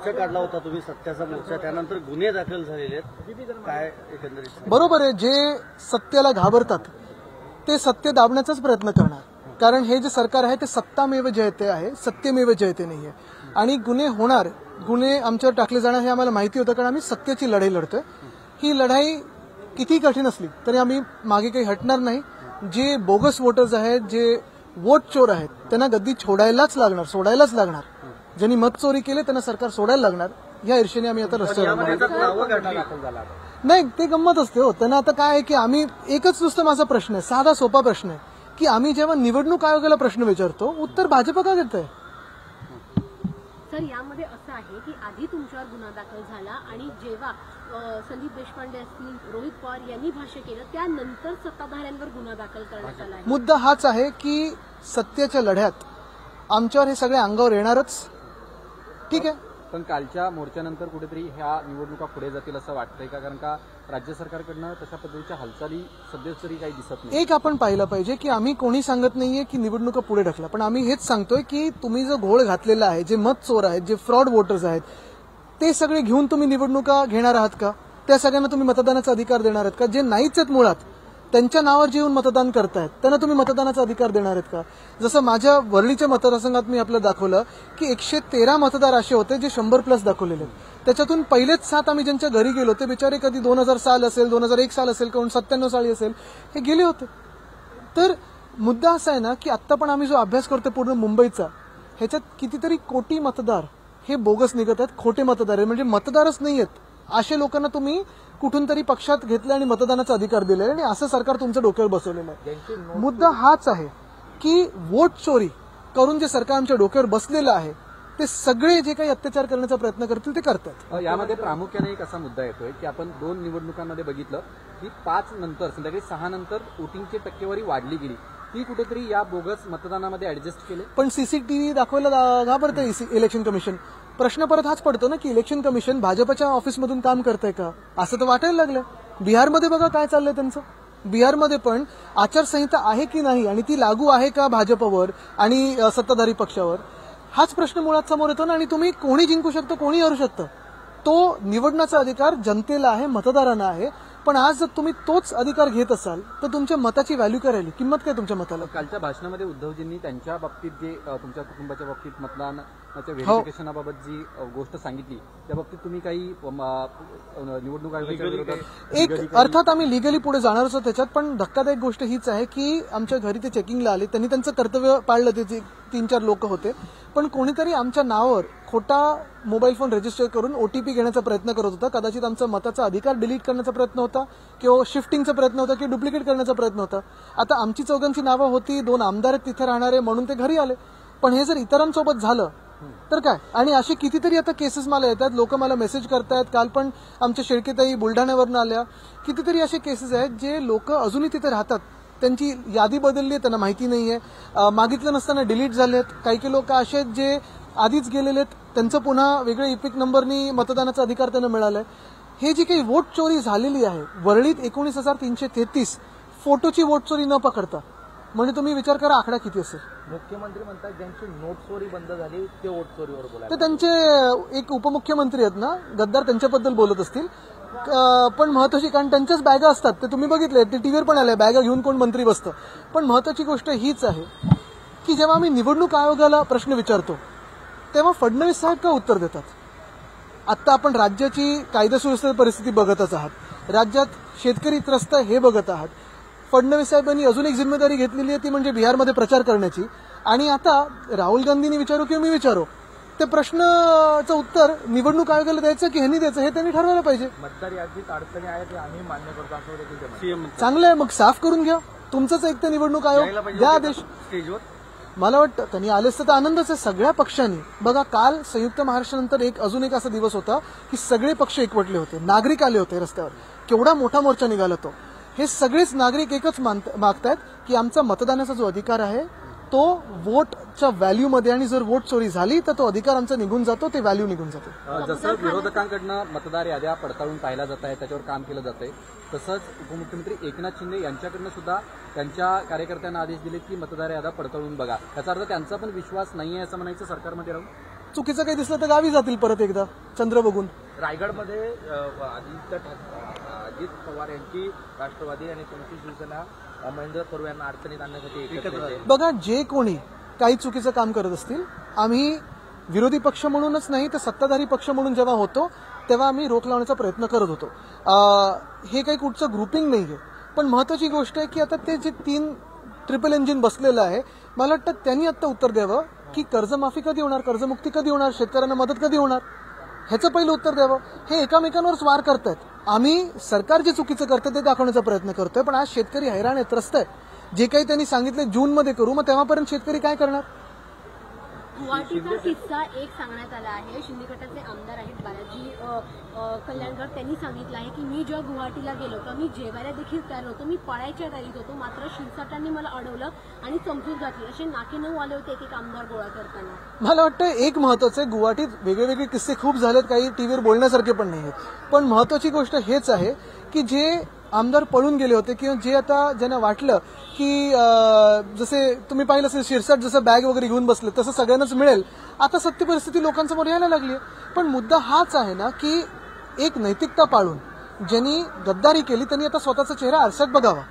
मोर्चा काढला होता तुम्ही, सत्याचा मोर्चा, त्यानंतर गुन्हे दाखल झालेले आहेत, काय एकंदरीत? बरोबर आहे, जे सत्याला घाबरतात ते सत्य दाबण्याचाच प्रयत्न करणार, कारण हे जे सरकार आहे ते सत्तामेव जयते आहे, सत्यमेव जयते नाही आहे. आणि गुन्हे होणार, गुन्हे आमच्यावर टाकले जाणार हे आम्हाला माहिती होतं, कारण आम्ही सत्याची लढाई लढतोय. ही लढाई किती कठीण असली तरी आम्ही मागे काही हटणार नाही. जे बोगस वोटर्स आहेत, जे वोट चोर आहेत, त्यांना गद्दी सोडायलाच लागणार. ज्यांनी मत चोरी केले त्यांना सरकार सोडायला लागणार. या ईर्षेने आम्ही आता रस्त्यावर नाही, ते गंमत असते हो. त्यांना आता काय आहे की आम्ही एकच नुसतं माझा प्रश्न आहे, साधा सोपा प्रश्न आहे की आम्ही जेव्हा निवडणूक आयोगाला प्रश्न विचारतो उत्तर भाजप का देत आहे? सर, यामध्ये असं आहे की आधी तुमच्यावर गुन्हा दाखल झाला आणि जेव्हा संदीप देशपांडे असतील, रोहित पवार यांनी भाष्य केलं, त्यानंतर सत्ताधाऱ्यांवर गुन्हा दाखल करण्यात आला आहे. मुद्दा हाच आहे की सत्याच्या लढ्यात आमच्यावर हे सगळे अंगावर येणारच. ठीक आहे, पण कालच्या मोर्चानंतर कुठेतरी ह्या निवडणुका पुढे जातील असं वाटतंय का? कारण का राज्य सरकारकडनं तशा पद्धतीच्या हालचाली सध्या तरी काही दिसत नाही. एक आपण पाहिलं पाहिजे की आम्ही कोणी सांगत नाहीये की निवडणुका पुढे ढकला, पण आम्ही हेच सांगतोय की तुम्ही जो घोळ घातलेला आहे, जे मत चोर आहेत, जे फ्रॉड वोटर्स आहेत, ते सगळे घेऊन तुम्ही निवडणुका घेणार आहात का? त्या सगळ्यांना तुम्ही मतदानाचा अधिकार देणार आहात का? जे नाहीच आहेत मुळात, त्यांच्या नावावर जे येऊन मतदान करतायत त्यांना तुम्ही मतदानाचा अधिकार देणार आहेत का? जसं माझ्या वरळीच्या मतदारसंघात मी आपलं दाखवलं की 113 मतदार असे होते जे 100+ दाखवलेले. त्याच्यातून पहिलेच 7 आम्ही ज्यांच्या घरी गेलो ते बिचारे कधी 2000 साल असेल, 2001 साल असेल, कोण 97 साली असेल, हे गेले होते. तर मुद्दा असा आहे ना की आत्ता पण आम्ही जो अभ्यास करतो पूर्ण मुंबईचा, ह्याच्यात कितीतरी कोटी मतदार हे बोगस निघत आहेत, खोटे मतदार आहेत, म्हणजे मतदारच नाही आहेत. अशा लोकांना तुम्ही कुठून तरी पक्षात घेतलं आणि मतदानाचा अधिकार दिले, आणि असं सरकार तुमच्या डोक्यावर बसवलेलं आहे. मुद्दा हाच आहे की वोट चोरी करून जे सरकार आमच्या डोक्यावर बसलेलं आहे ते सगळे जे काही अत्याचार करण्याचा प्रयत्न करतील ते करतात. यामध्ये प्रामुख्याने एक असा मुद्दा येतोय की आपण 2 निवडणुकांमध्ये बघितलं की 5 नंतर, संध्याकाळी 6 नंतर वोटिंगची टक्केवारी वाढली गेली. ती कुठेतरी या बोगस मतदानामध्ये ऍडजस्ट केले. पण सीसीटीव्ही दाखवायला घाबरतंय इलेक्शन कमिशन. प्रश्न परत हाच पडतो ना की इलेक्शन कमिशन भाजपच्या ऑफिसमधून काम करतंय का? असं तर वाटायला लागलं. बिहारमध्ये बघा काय चाललंय त्यांचं. बिहारमध्ये पण आचारसंहिता आहे की नाही आणि ती लागू आहे का भाजपवर आणि सत्ताधारी पक्षावर, हाच प्रश्न मुळात समोर येतो ना. आणि तुम्ही कोणी जिंकू शकतो, कोणी हरू शकतं, तो निवडण्याचा अधिकार जनतेला आहे, मतदारांना आहे. पण आज जर तुम्ही तोच अधिकार घेत असाल तर तुमच्या मताची व्हॅल्यू काय राहिली, किंमत काय तुमच्या मताला? कालच्या भाषणामध्ये उद्धवजींनी त्यांच्या बाबतीत जे तुमच्या कुटुंबाच्या बाबतीत मतदानाच्या व्हेरिफिकेशनाबाबत जी गोष्ट सांगितली, त्या बाबतीत तुम्ही काही निवडणूक आयोगाच्या विरोधात एक अर्थात आम्ही लिगली पुढे जाणारच आहोत त्याच्यात. पण धक्कादायक गोष्ट हीच आहे की आमच्या घरी ते चेकिंगला आले, त्यांनी त्यांचं कर्तव्य पाळलं, ते 3-4 लोक होते, पण कोणीतरी आमच्या नावावर खोटा मोबाईल फोन रजिस्टर करून ओटीपी घेण्याचा प्रयत्न करत होता. कदाचित आमचा मताचा अधिकार डिलीट करण्याचा प्रयत्न होता किंवा शिफ्टिंगचा प्रयत्न होता किंवा डुप्लिकेट करण्याचा प्रयत्न होता. आता आमची 4घांची नावं होती, 2 आमदार तिथे राहणारे म्हणून ते घरी आले. पण हे जर इतरांसोबत झालं तर काय? आणि असे कितीतरी आता केसेस मला येतात, लोक मला मेसेज करतायत. काल पण आमच्या शेळकेताई बुलढाण्यावरून आल्या. कितीतरी असे केसेस आहेत जे लोक अजूनही तिथे राहतात, त्यांची यादी बदलली आहे, त्यांना माहिती नाहीये, मागितलं नसताना डिलीट झालेत. काही लोक असे आहेत जे आधीच गेलेले आहेत, त्यांचं पुन्हा वेगळे इपिक नंबरनी मतदानाचा अधिकार त्यांना मिळालाय. हे जी काही वोट चोरी झालेली आहे वरळीत 19,333 फोटोची वोट चोरी न पकडता, म्हणजे तुम्ही विचार करा आकडा किती असेल. मुख्यमंत्री म्हणतात ज्यांची नोट चोरी बंद झाली ते वोट चोरीवर बोला. तर त्यांचे एक उपमुख्यमंत्री आहेत ना गद्दार, त्यांच्याबद्दल बोलत असतील. पण महत्वाची, कारण त्यांच्याच बॅगा असतात, ते तुम्ही बघितले, ते टीव्हीवर पण आले, बॅगा घेऊन कोण मंत्री बसतं. पण महत्वाची गोष्ट हीच आहे की जेव्हा आम्ही निवडणूक आयोगाला प्रश्न विचारतो तेव्हा फडणवीस साहेब का उत्तर देतात? आत्ता आपण राज्याची कायदा सुव्यवस्थेची परिस्थिती बघतच आहात, राज्यात शेतकरी त्रस्त हे बघत आहात. फडणवीस साहेबांनी अजून एक जिम्मेदारी घेतलेली आहे, ती म्हणजे बिहारमध्ये प्रचार करण्याची. आणि आता राहुल गांधींनी विचारो किंवा मी विचारो, त्या प्रश्नाचं उत्तर निवडणूक आयोगाला द्यायचं की ह्यांनी द्यायचं हे त्यांनी ठरवायला पाहिजे. मतदार यादीत अडचणी आहेत आम्ही मान्य करतो असं देखील चांगलं आहे, मग साफ करून घ्या. तुमचंच एक तर निवडणूक आयोग द्या आदेश. स्टेजवर मला वाटतं त्यांनी आलेच तर आनंदच आहे सगळ्या पक्षांनी. बघा काल संयुक्त महाराष्ट्रानंतर अजून एक असा दिवस होता की सगळे पक्ष एकवटले होते, नागरिक आले होते रस्त्यावर, केवढा मोठा मोर्चा निघाला तो. हे सगळेच नागरिक एकच मागतायत की आमचा मतदानाचा जो अधिकार आहे तो वोटच्या व्हॅल्यूमध्ये, आणि जर वोट चोरी झाली तर तो अधिकार आमचा निघून जातो, ते व्हॅल्यू निघून जातो. जसं विरोधकांकडनं मतदार याद्या पडताळून पाहिल्या जात आहे, त्याच्यावर काम केलं जात आहे, तसंच उपमुख्यमंत्री एकनाथ शिंदे यांच्याकडनं सुद्धा त्यांच्या कार्यकर्त्यांना आदेश दिले की मतदार याद्या पडताळून बघा. याचा अर्थ त्यांचा पण विश्वास नाही आहे असं म्हणायचं सरकारमध्ये राहून. चुकीचं काही दिसलं तर गावी जातील परत एकदा चंद्र बघून. रायगडमध्ये अजित पवार यांची राष्ट्रवादी आणि तुमची शिवसेना महेंद्र थोरवे यांना अडचणीत आणण्यासाठी एकत्र येते. बघा, जे कोणी काही चुकीचं काम करत असतील, आम्ही विरोधी पक्ष म्हणूनच नाही तर सत्ताधारी पक्ष म्हणून जेव्हा होतो तेव्हा आम्ही रोख लावण्याचा प्रयत्न करत होतो. हे काही कुठचं ग्रुपिंग नाहीये. पण महत्वाची गोष्ट आहे की आता ते जे 3 ट्रिपल इंजिन बसलेलं आहे, मला वाटतं त्यांनी आता उत्तर द्यावं की कर्जमाफी कधी होणार, कर्जमुक्ती कधी होणार, शेतकऱ्यांना मदत कधी होणार, ह्याचं पहिलं उत्तर द्यावं. हे एकामेकांवर स्वार करतायत. आम्ही सरकार जे चुकीचं करतं ते दाखवण्याचा प्रयत्न करतोय, पण आज शेतकरी हैराण आहे, त्रस्त आहे. जे काही त्यांनी सांगितलं जूनमध्ये करू, मग तेव्हापर्यंत शेतकरी काय करणार? गुवाहाटीचा किस्सा एक सांगण्यात आला आहे. शिंदे गटाचे आमदार आहेत बालाजी कल्याणकर, त्यांनी सांगितलं आहे की मी जेव्हा गुवाहाटीला गेलो तर मी जेवायला देखील तयार होतो, मी पळायच्या तयारीत होतो, मात्र शिरसाटांनी मला अडवलं आणि समजूत घातली. असे नाके नऊ आले होते एक आमदार गोळा करताना. मला वाटतं एक महत्वाचं आहे, गुवाहाटीत वेगवेगळे किस्से खूप झालेत, काही टीव्हीवर बोलण्यासारखे पण नाही आहेत. पण महत्वाची गोष्ट हेच आहे की जे आमदार पळून गेले होते किंवा जे आता ज्यांना वाटलं की जसे तुम्ही पाहिलं असेल शिरसाट जसं बॅग वगैरे घेऊन बसले तसं सगळ्यांनाच मिळेल, आता सत्य परिस्थिती लोकांसमोर यायला लागली आहे. पण मुद्दा हाच आहे ना की एक नैतिकता पाळून ज्यांनी गद्दारी केली त्यांनी आता स्वतःचा चेहरा आरशात बघावा.